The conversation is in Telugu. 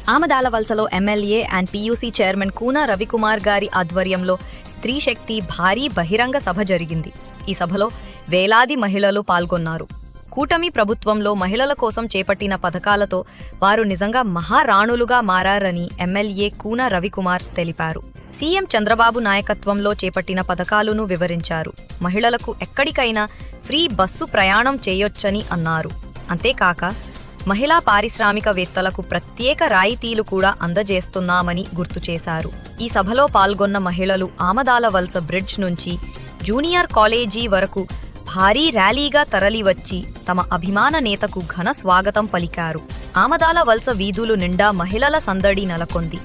ఆమదాల వలసలో MLA and PUC chairman Koona Ravikumar గారి ఆధ్వర్యంలో స్త్రీ శక్తి భారీ బహిరంగ సభ జరిగింది. ఈ సభలో వేలాది మహిళలు పాల్గొన్నారు. కూటమి ప్రభుత్వంలో మహిళల కోసం చేపట్టిన పథకాలతో వారు నిజంగా మహారాణులుగా మారారని ఎమ్మెల్యే కూన రవికుమార్ తెలిపారు. సీఎం చంద్రబాబు నాయకత్వంలో చేపట్టిన పథకాలను వివరించారు. మహిళలకు ఎక్కడికైనా ఫ్రీ బస్సు ప్రయాణం చేయొచ్చని అన్నారు. అంతేకాక మహిళా పారిశ్రామికవేత్తలకు ప్రత్యేక రాయితీలు కూడా అందజేస్తున్నామని గుర్తు చేశారు. ఈ సభలో పాల్గొన్న మహిళలు ఆమదాల వలస బ్రిడ్జ్ నుంచి జూనియర్ కాలేజీ వరకు భారీ ర్యాలీగా తరలివచ్చి తమ అభిమాన నేతకు ఘన స్వాగతం పలికారు. ఆమదాల వలస వీధులు నిండా మహిళల సందడి నెలకొంది.